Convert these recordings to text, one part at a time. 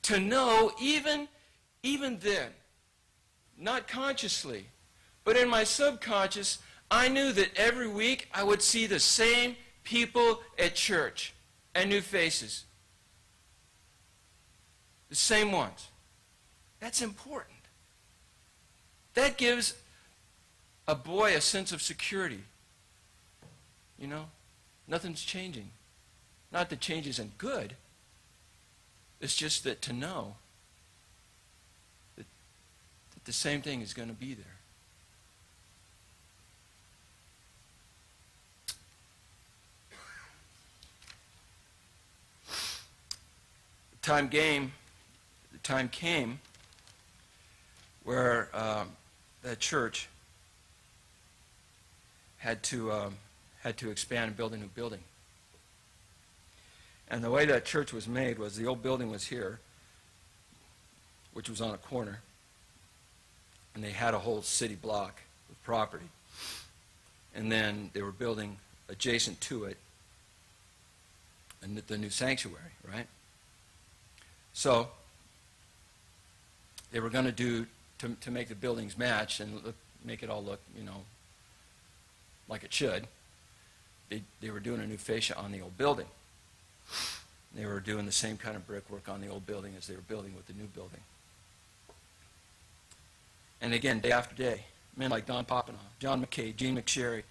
to know even then, not consciously, but in my subconscious, I knew that every week I would see the same people at church and new faces. The same ones. That's important. That gives a boy a sense of security. You know, nothing's changing. Not that change isn't good. It's just that to know that the same thing is going to be there. The time came where that church had to expand and build a new building. And the way that church was made was the old building was here, which was on a corner, and they had a whole city block of property. And then they were building adjacent to it the new sanctuary, right? So they were going to do, to make the buildings match and make it all look, you know, like it should, they were doing a new fascia on the old building. They were doing the same kind of brickwork on the old building as they were building with the new building. And again, day after day, men like Don Popenoff, John McKay, Gene McSherry,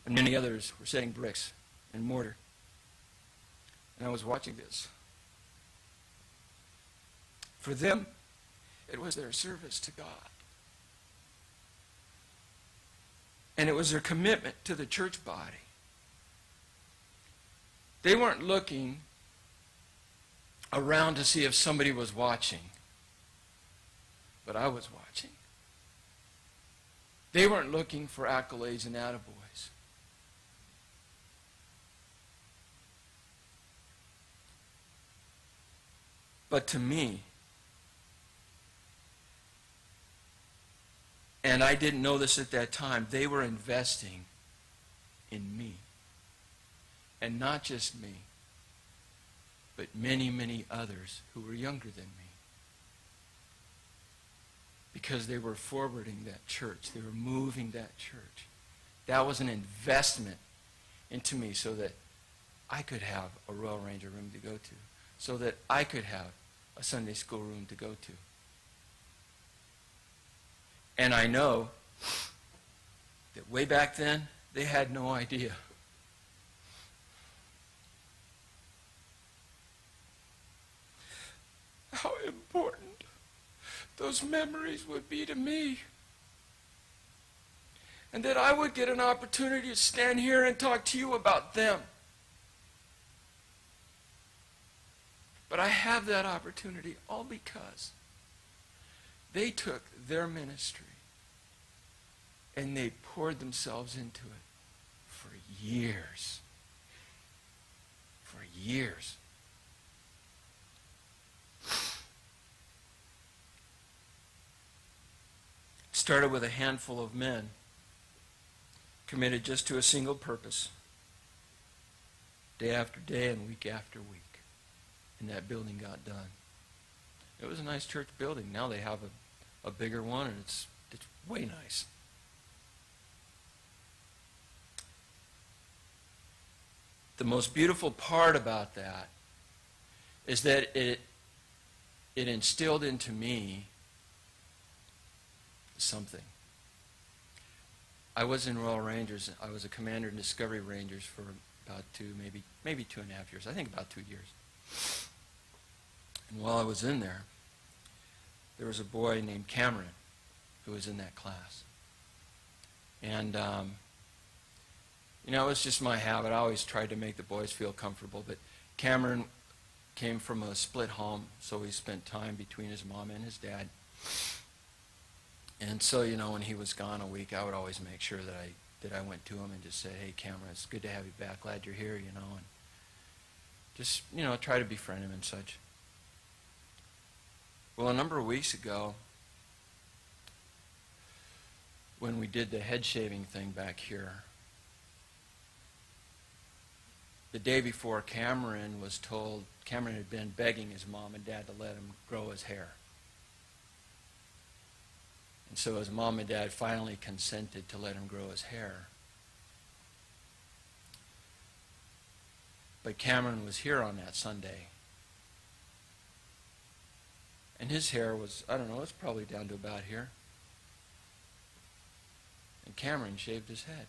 and many others were setting bricks and mortar. And I was watching this. For them, it was their service to God. And it was their commitment to the church body. They weren't looking around to see if somebody was watching, but I was watching. They weren't looking for accolades and attaboys. But to me, and I didn't know this at that time, they were investing in me. And not just me, but many, many others who were younger than me. Because they were forwarding that church. They were moving that church. That was an investment into me so that I could have a Royal Ranger room to go to. So that I could have a Sunday school room to go to. And I know that way back then, they had no idea. How important those memories would be to me. And that I would get an opportunity to stand here and talk to you about them. But I have that opportunity all because they took their ministry and they poured themselves into it for years. For years. Started with a handful of men committed just to a single purpose, day after day and week after week. And that building got done. It was a nice church building. Now they have a bigger one, and it's way nice. The most beautiful part about that is that it instilled into me something. I was in Royal Rangers. I was a commander in Discovery Rangers for about maybe 2.5 years. I think about 2 years. And while I was in there, there was a boy named Cameron who was in that class. And, you know, it was just my habit. I always tried to make the boys feel comfortable. But Cameron came from a split home, so he spent time between his mom and his dad. And so, you know, when he was gone a week, I would always make sure that I went to him and just say, "Hey, Cameron, it's good to have you back. Glad you're here," you know, and just, you know, try to befriend him and such. Well, a number of weeks ago, when we did the head shaving thing back here, the day before, Cameron had been begging his mom and dad to let him grow his hair. And so his mom and dad finally consented to let him grow his hair. But Cameron was here on that Sunday. And his hair was, I don't know, it's probably down to about here. And Cameron shaved his head.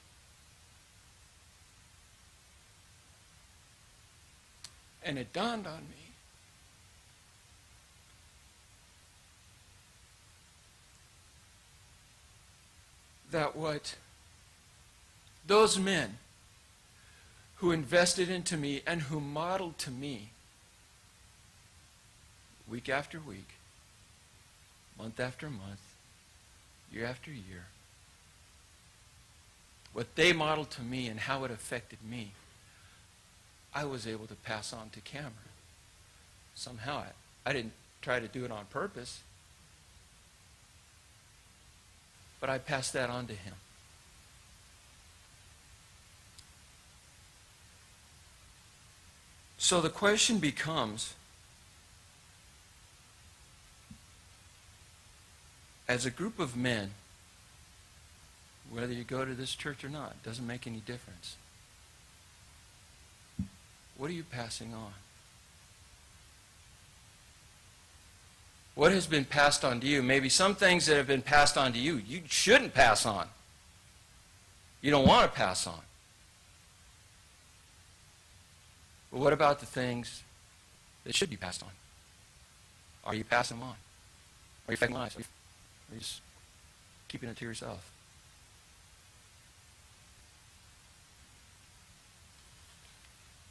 And it dawned on me that what those men who invested into me and who modeled to me week after week, month after month, year after year, what they modeled to me and how it affected me, I was able to pass on to Cameron. Somehow, I didn't try to do it on purpose, but I passed that on to him. So the question becomes, as a group of men, whether you go to this church or not, doesn't make any difference. What are you passing on? What has been passed on to you? Maybe some things that have been passed on to you, you shouldn't pass on. You don't want to pass on. But what about the things that should be passed on? Are you passing them on? Are you affecting lives? Are you just keeping it to yourself?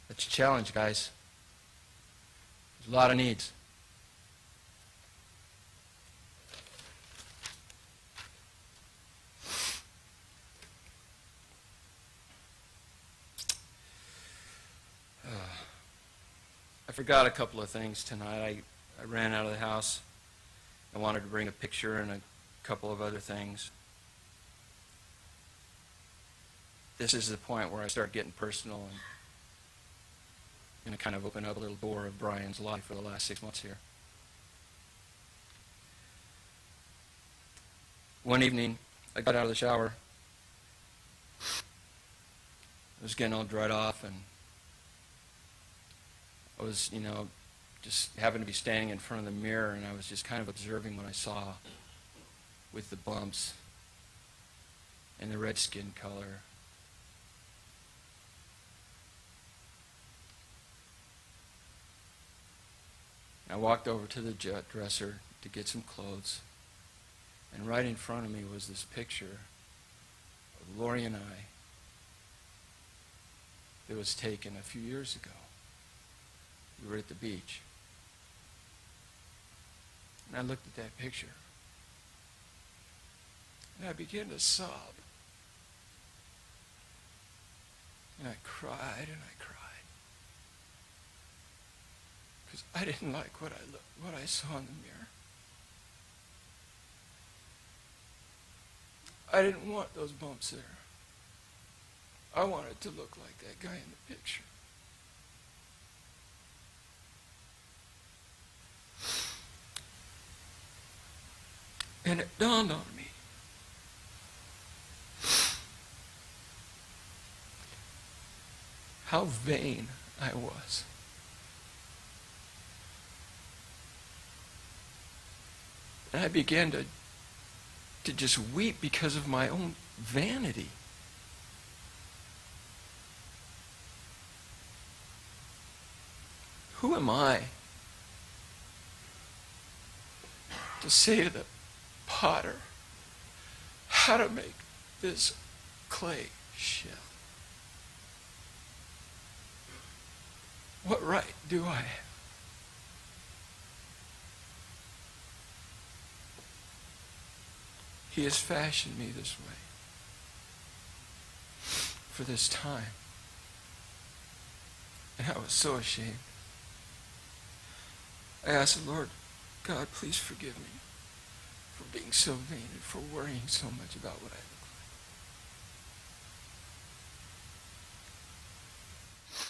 That's a challenge, guys. There's a lot of needs. I forgot a couple of things tonight. I ran out of the house. I wanted to bring a picture and a couple of other things. This is the point where I start getting personal and going to kind of open up a little door of Brion's life for the last 6 months here. One evening, I got out of the shower. I was getting all dried off, and I was, just happened to be standing in front of the mirror, and I was just kind of observing what I saw with the bumps and the red skin color. I walked over to the dresser to get some clothes, and right in front of me was this picture of Lori and I that was taken a few years ago. We were at the beach. And I looked at that picture, and I began to sob. And I cried and I cried. Because I didn't like what I saw in the mirror. I didn't want those bumps there. I wanted to look like that guy in the picture. And it dawned on me. How vain I was. And I began to just weep because of my own vanity. Who am I to say to the potter how to make this clay shell? What right do I have? He has fashioned me this way for this time. And I was so ashamed. I asked the Lord, God, please forgive me for being so vain and for worrying so much about what I look